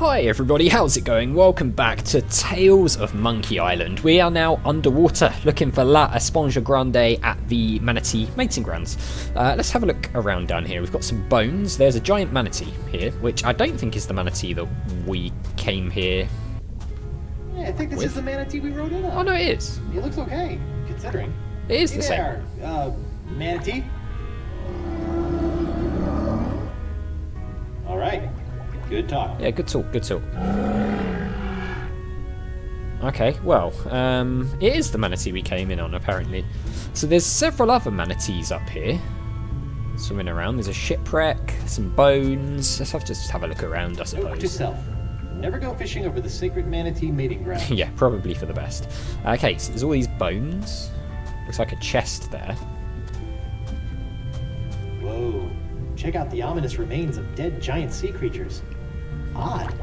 Hi everybody, how's it going? Welcome back to Tales of Monkey Island. We are now underwater looking for La Esponja Grande at the manatee mating grounds. Let's have a look around down here. We've got some bones. There's a giant manatee here, which I don't think is the manatee that we came here. Yeah, I think this is the manatee we rode in on. Oh no, it is. It looks okay, considering. It is the same. Manatee. All right. Good talk. Yeah, good talk, good talk. Okay, well, it is the manatee we came in on, apparently. So there's several other manatees up here, swimming around. There's a shipwreck, some bones. Let's just have a look around, I suppose. Note to self: never go fishing over the sacred manatee mating ground. Yeah, probably for the best. Okay, so there's all these bones. Looks like a chest there. Whoa! Check out the ominous remains of dead giant sea creatures. Odd.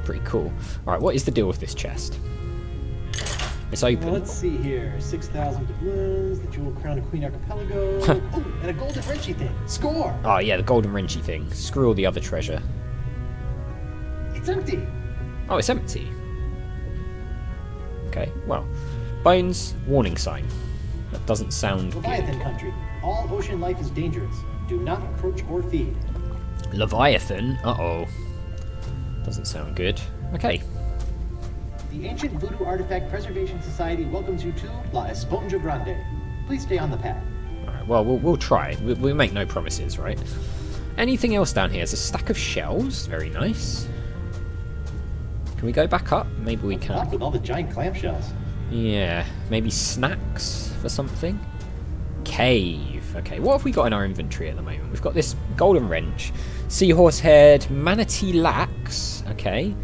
Pretty cool. Alright, what is the deal with this chest? It's open. Well, let's see here. 6,000 doubloons, the jewel crown of Queen Archipelago. Oh, and a golden wrenchy thing. Score! Oh yeah, the golden wrenchy thing. Screw all the other treasure. It's empty. Oh, it's empty. Okay, well. Bones, warning sign. That doesn't sound Leviathan good. country. All ocean life is dangerous. Do not approach or feed. Leviathan? Uh-oh. Doesn't sound good. Okay. The Ancient Voodoo Artifact Preservation Society welcomes you to La Esponja Grande. Please stay on the path. Alright, well, we'll try. We make no promises, right? Anything else down here? There's a stack of shells. Very nice. Can we go back up? Maybe we can. Up with all the giant clamshells. Yeah, maybe snacks for something? Cave. Okay, what have we got in our inventory at the moment? We've got this golden wrench, seahorse head, manatee lax. Okay.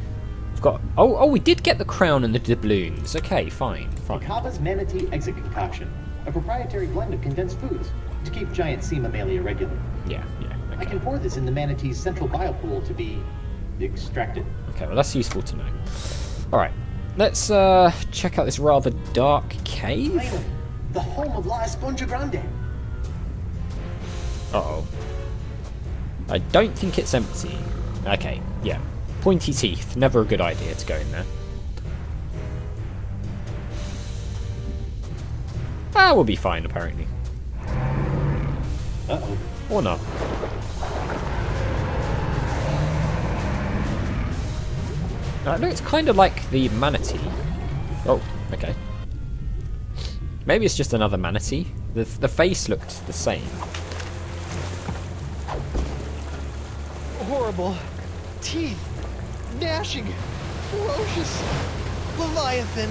We've got... Oh, we did get the crown and the doubloons. Okay, fine. Kaba's manatee exit concoction. A proprietary blend of condensed foods to keep giant sea mammalia regular. Yeah, okay. I can pour this in the manatee's central biopool to be extracted. Okay, well that's useful to know. Alright, let's check out this rather dark cave. Finally, the home of La Esponja Grande. Uh-oh. I don't think it's empty. Okay, yeah. Pointy teeth. Never a good idea to go in there. Ah, we'll be fine, apparently. Uh-oh. Or not. No, it's kind of like the manatee. Oh, okay. Maybe it's just another manatee. The face looked the same. Horrible. Teeth. Gnashing. Ferocious. Leviathan.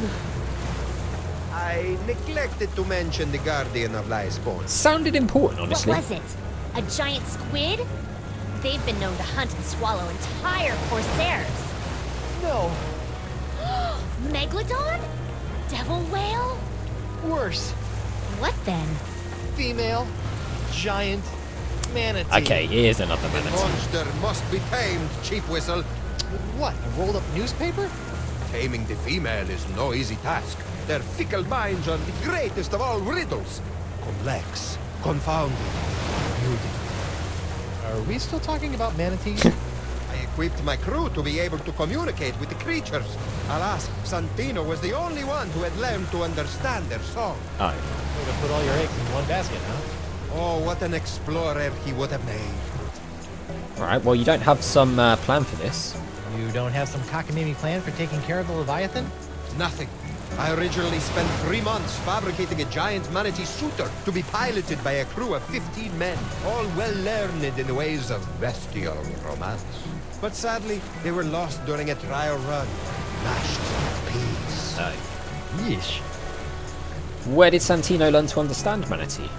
I neglected to mention the Guardian of La Esponja. Sounded important, honestly. What was it? A giant squid? They've been known to hunt and swallow entire corsairs. No. Megalodon? Devil whale? Worse. What then? Female. Giant. Manatee. Okay, here's another The manatee. monster must be tamed, Chief Whistle. What, a rolled up newspaper? Taming the female is no easy task. Their fickle minds are the greatest of all riddles. Complex, confounding, beautiful. Are we still talking about manatees? I equipped my crew to be able to communicate with the creatures. Alas, Santino was the only one who had learned to understand their song. Oh. Way to put all your eggs in one basket, huh? Oh, what an explorer he would have made. Alright, well you don't have some plan for this. You don't have some cockamamie plan for taking care of the Leviathan? Nothing. I originally spent 3 months fabricating a giant manatee suitor to be piloted by a crew of 15 men, all well learned in the ways of bestial romance. But sadly, they were lost during a trial run, mashed to pieces. Oh. Yeesh. Where did Santino learn to understand manatee?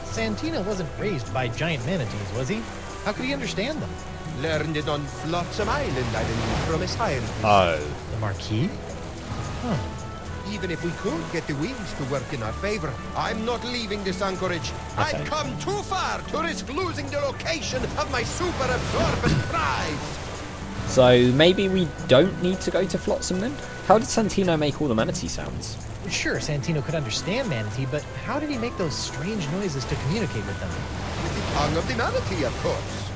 Santino wasn't raised by giant manatees, was he? How could he understand them? Learned it on Flotsam Island, I believe, from a scientist. Oh. The Marquis? Huh. Even if we could get the winds to work in our favor, I'm not leaving this anchorage. Okay. I've come too far to risk losing the location of my super absorbent prize. So maybe we don't need to go to Flotsam then? How did Santino make all the manatee sounds? Sure, Santino could understand manatee, but how did he make those strange noises to communicate with them? With the tongue of the manatee, of course.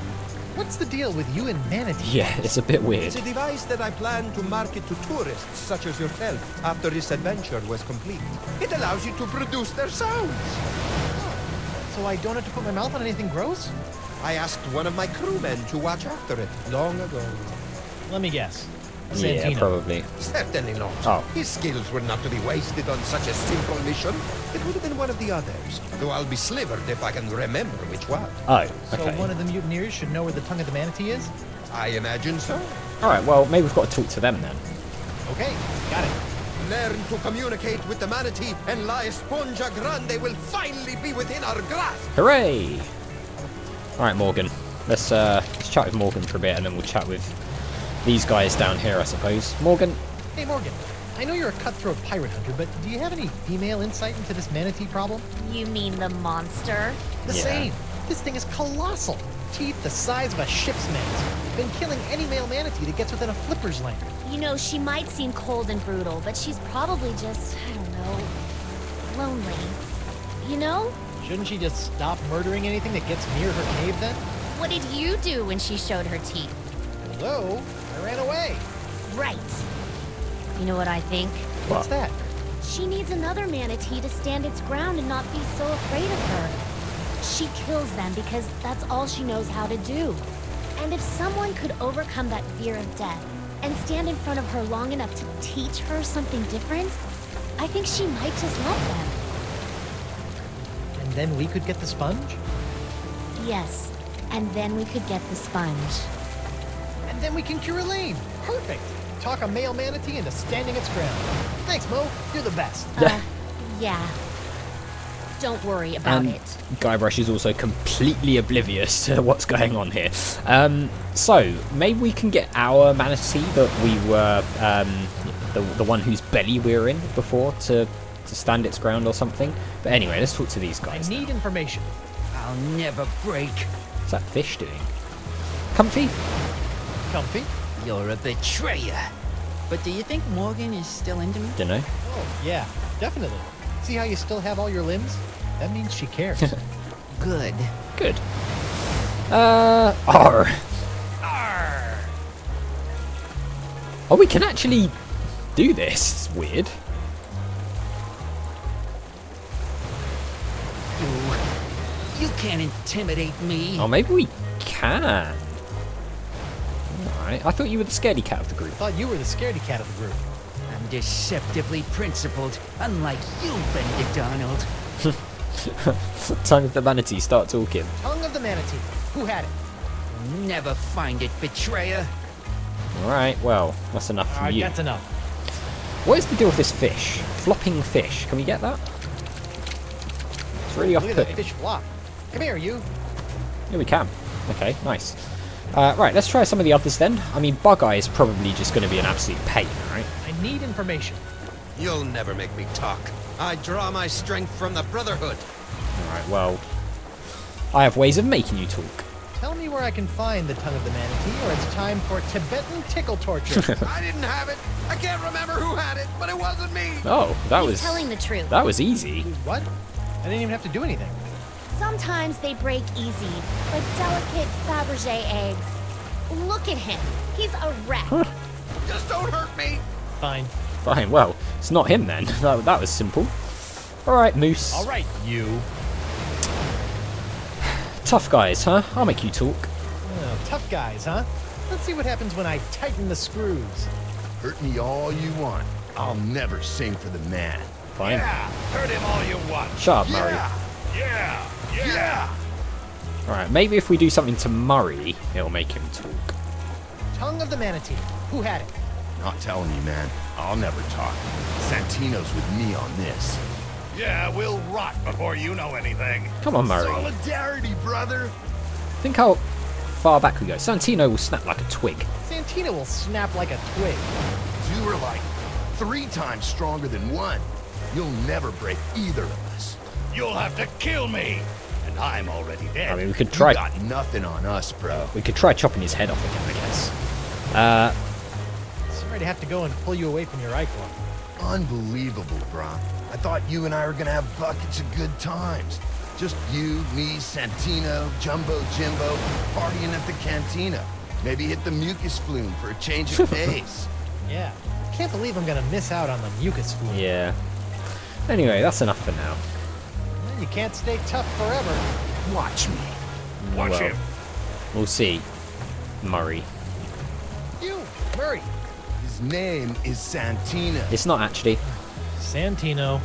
What's the deal with you and manatees? Yeah, it's a bit weird. It's a device that I plan to market to tourists such as yourself after this adventure was complete. It allows you to produce their sounds. So I don't have to put my mouth on anything gross? I asked one of my crewmen to watch after it long ago. Let me guess. Yeah, Santino. probably. Certainly not. Oh. His skills were not to be wasted on such a simple mission. It would have been one of the others, though I'll be slivered if I can remember which one. Oh, So okay. one of the mutineers should know where the tongue of the manatee is? I imagine so. Alright, well, maybe we've got to talk to them then. Okay, got it. Learn to communicate with the manatee, and La Esponja Grande will finally be within our grasp. Hooray! Alright, Morgan. Let's chat with Morgan for a bit, and then we'll chat with these guys down here, I suppose. Morgan? Hey, Morgan. I know you're a cutthroat pirate hunter, but do you have any female insight into this manatee problem? You mean the monster? The Yeah. same. This thing is colossal. Teeth the size of a ship's mast. Been killing any male manatee that gets within a flipper's length. You know, she might seem cold and brutal, but she's probably just, I don't know, lonely. You know? Shouldn't she just stop murdering anything that gets near her cave then? What did you do when she showed her teeth? Hello? I ran away. Right. You know what I think? What's that? She needs another manatee to stand its ground and not be so afraid of her. She kills them because that's all she knows how to do. And if someone could overcome that fear of death and stand in front of her long enough to teach her something different, I think she might just let them. And then we could get the sponge? Yes, and then we could get the sponge. And then we can cure Elaine. Perfect. Talk a male manatee into standing its ground. Thanks, Mo. You're the best. Yeah. Don't worry about it. Guybrush is also completely oblivious to what's going on here. So, maybe we can get our manatee that we were, the one whose belly we were in before to stand its ground or something. But anyway, let's talk to these I guys. need information. I'll never break. What's that fish doing? Comfy? Comfy? You're a betrayer. But do you think Morgan is still into me? Dunno. Oh, yeah, definitely. See how you still have all your limbs? That means she cares. Good. Good. Arr. Arr! Oh, we can actually do this. It's weird. You can't intimidate me. Oh, maybe we can. Alright, I thought you were the scaredy cat of the group. Thought you were the scaredy cat of the group. I'm deceptively principled, unlike you, Benedict Arnold. Tongue of the manatee, start talking. Tongue of the manatee. Who had it? Never find it, betrayer. Alright, well, that's enough from Alright, you. that's enough. What is the deal with this fish? Flopping fish. Can we get that? It's really Look at that off-putting. fish flop. Come here, you. Yeah, we can. Okay, nice. Right, let's try some of the others then. I mean, Bug Eye is probably just going to be an absolute pain, right? I need information. You'll never make me talk. I draw my strength from the Brotherhood. Alright, well, I have ways of making you talk. Tell me where I can find the tongue of the manatee, or it's time for Tibetan tickle torture. I didn't have it. I can't remember who had it, but it wasn't me. Oh, that He's was telling the truth. that was easy. What? I didn't even have to do anything. Sometimes they break easy, like delicate Fabergé eggs. Look at him. He's a wreck. Just don't hurt me. Fine. Fine. Well, it's not him then. That was simple. All right, Moose. All right, you. Tough guys, huh? I'll make you talk. Oh, tough guys, huh? Let's see what happens when I tighten the screws. Hurt me all you want. I'll never sing for the man. Fine. Hurt him all you want. Shut up, Murray. Yeah. All right. Maybe if we do something to Murray, it'll make him talk. Tongue of the manatee. Who had it? Not telling you, man. I'll never talk. Santino's with me on this. Yeah, we'll rot before you know anything. Come on, Murray. Solidarity, brother. Think how far back we go. Santino will snap like a twig. Santina will snap like a twig. You are like 3 times stronger than one. You'll never break either of us. You'll have to kill me. And I'm already dead. I mean, we could You try. got nothing on us, bro. We could try chopping his head off again, I guess. Sorry to have to go and pull you away from your icon. Unbelievable, bro. I thought you and I were gonna have buckets of good times. Just you, me, Santino, Jumbo Jimbo, partying at the cantina. Maybe hit the mucus flume for a change of pace. Yeah. Can't believe I'm gonna miss out on the mucus flume. Yeah. Anyway, that's enough for now. Well, you can't stay tough forever. Watch me. Watch Well, him. we'll see. Murray. You, Murray. His name is Santino. It's not actually. Santino.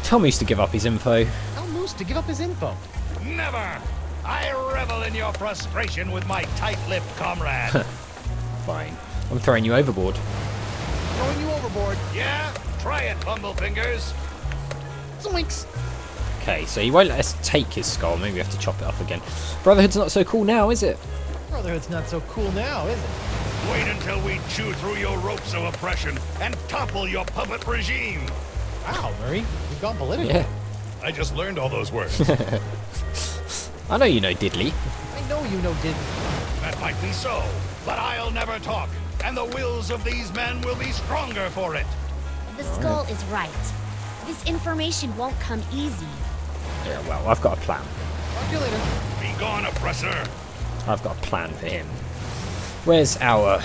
Tell Moose to give up his info. Tell Moose to give up his info. Never. I revel in your frustration with my tight-lipped comrade. Fine. I'm throwing you overboard. Throwing you overboard. Yeah? Try it, Bumblefingers. Zoinks. Okay, so he won't let us take his skull. Maybe we have to chop it off again. Brotherhood's not so cool now, is it? Brotherhood's not so cool now, is it? Wait until we chew through your ropes of oppression and topple your puppet regime. Wow, Murray. You've gone political. Yeah. I just learned all those words. I know you know Diddley. I know you know did. That might be so, but I'll never talk, and the wills of these men will be stronger for it. The skull is right. This information won't come easy. Yeah, well, I've got a plan. Talk to you later. Be gone, oppressor. I've got a plan for him. Where's our...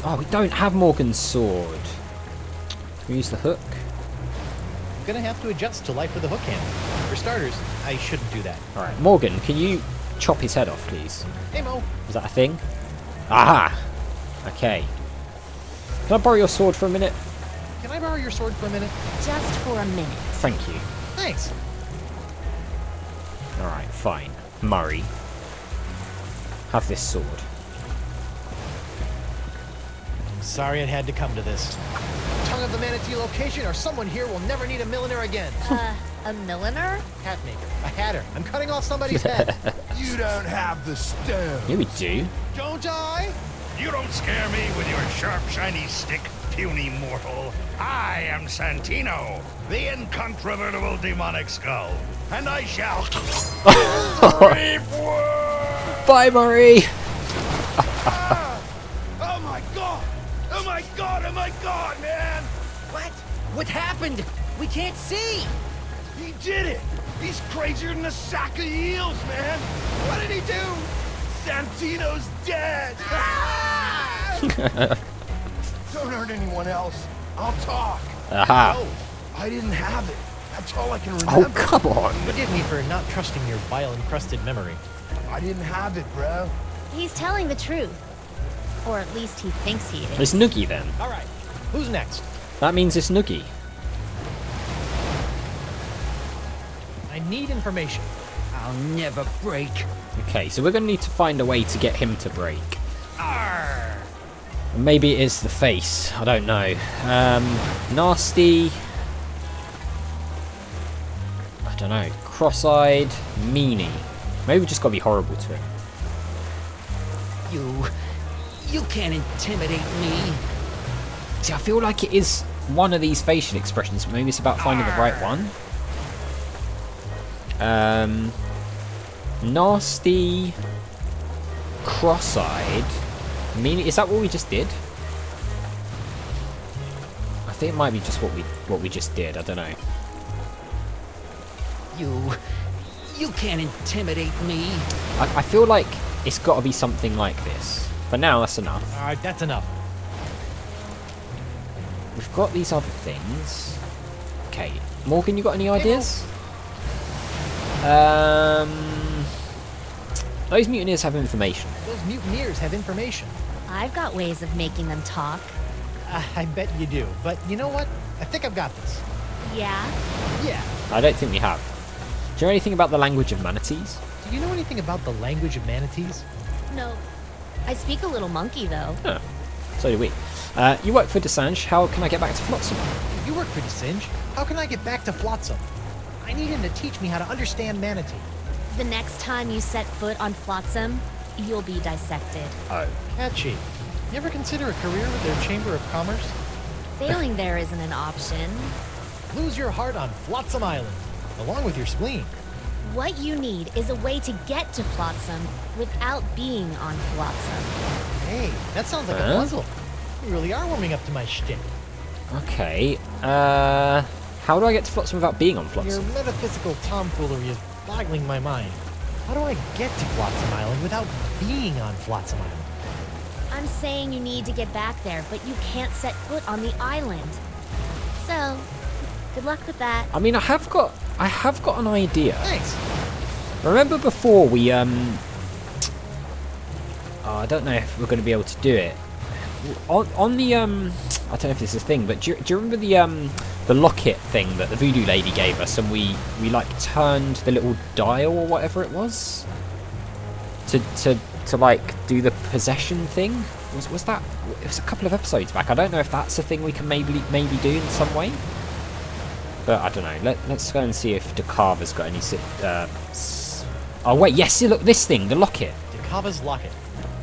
Oh, we don't have Morgan's sword. Can we use the hook? I'm gonna have to adjust to life with the hook hand. For starters, I shouldn't do that. Alright, Morgan, can you chop his head off, please? Hey, Mo. Is that a thing? Aha! Okay. Can I borrow your sword for a minute? Can I borrow your sword for a minute? Just for a minute. Thank you. Thanks. Alright, fine. Murray. Have this sword. I'm sorry it had to come to this. Tongue of the Manatee location, or someone here will never need a milliner again. A milliner? Hat maker. A hatter. I'm cutting off somebody's head. You don't have the stone. Yeah, we do. Don't I? You don't scare me with your sharp, shiny stick, puny mortal. I am Santino, the incontrovertible demonic skull, and I shall reap war! Bye, Murray! Oh my god! Oh my god! Oh my god, man! What? What happened? We can't see. He did it! He's crazier than a sack of eels, man! What did he do? Santino's dead! Don't hurt anyone else. I'll talk. Aha. No, I didn't have it. That's all I can remember. Oh, come on! Forgive me for not trusting your bile-encrusted memory. I didn't have it, bro. He's telling the truth. Or at least he thinks he is. It's Noogie then. All right. Who's next? That means it's Noogie. I need information. I'll never break. Okay, so we're going to need to find a way to get him to break. Arr! Maybe it is the face. I don't know. Nasty. I don't know. Cross-eyed. Meanie. Maybe we just got to be horrible to him. You can't intimidate me. See, I feel like it is one of these facial expressions. Maybe it's about finding the right one. Nasty. Cross-eyed. Meanie. Is that what we just did? I think it might be just what we just did. I don't know. You can't intimidate me. I feel like it's got to be something like this. For now, that's enough. All right, that's enough. We've got these other things. Okay, Morgan, you got any ideas? Those mutineers have information. Those mutineers have information. I've got ways of making them talk. I bet you do. But you know what? I think I've got this. Yeah? Yeah. I don't think we have. Do you know anything about the language of manatees? Do you know anything about the language of manatees? No. I speak a little monkey, though. Oh, so do we. You work for Desange. How can I get back to Flotsam? You work for Desange. How can I get back to Flotsam? I need him to teach me how to understand manatee. The next time you set foot on Flotsam, you'll be dissected. Oh. Catchy. You ever consider a career with their Chamber of Commerce? Failing there isn't an option. Lose your heart on Flotsam Island, along with your spleen. What you need is a way to get to Flotsam without being on Flotsam. Hey, that sounds like a puzzle. You really are warming up to my shtick. Okay. How do I get to Flotsam without being on Your Flotsam? metaphysical tomfoolery is boggling my mind. How do I get to Flotsam Island without being on Flotsam Island? I'm saying you need to get back there, but you can't set foot on the island. So, good luck with that. I mean, I have got an idea. Thanks. Remember before we I don't know if we're going to be able to do it. On the I don't know if this is a thing, but do you remember the locket thing that the voodoo lady gave us, and we like turned the little dial or whatever it was to like do the possession thing? Was that? It was a couple of episodes back. I don't know if that's a thing we can maybe do in some way. But I don't know. Let's go and see if Dakava's got any. Oh wait, yes. See, look, this thing, the locket. Dakava's locket.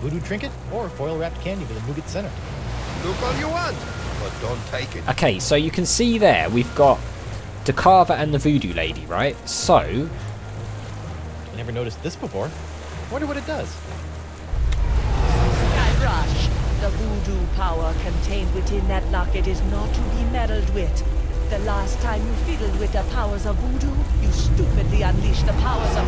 Voodoo trinket or foil wrapped candy with a nougat center. Look all you want, but don't take it. Okay, so you can see there we've got Dakava and the voodoo lady, right? So I never noticed this before. Wonder what it does. GUYBRUSH, the voodoo power contained within that locket is not to be meddled with. The last time you fiddled with the powers of voodoo, you stupidly unleashed the powers of...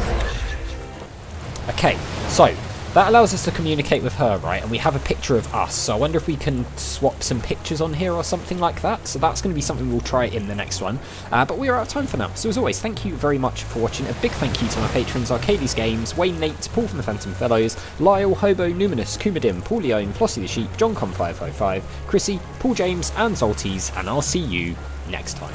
okay, so that allows us to communicate with her, right? And we have a picture of us. So I wonder if we can swap some pictures on here or something like that. So that's going to be something we'll try in the next one. But we are out of time for now. So as always, thank you very much for watching. A big thank you to my patrons, Arcades Games, Wayne Nate, Paul from the Phantom Fellows, Lyle, Hobo, Numinous, Kumadim, Paul Leone, Flossie the Sheep, JohnCom555, Chrissy, Paul James, and Zolties. And I'll see you next time.